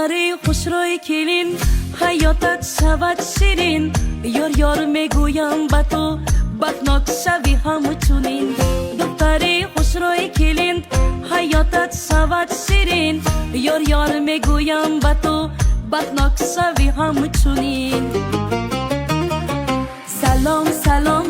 دختری خوشروی کلین حیاتت شود شیرین یار یار میگویم با تو بخناک شوی همچنین دختری خوشروی کلین حیاتت شود شیرین یار یار میگویم با تو بخناک شوی همچنین سلام سلام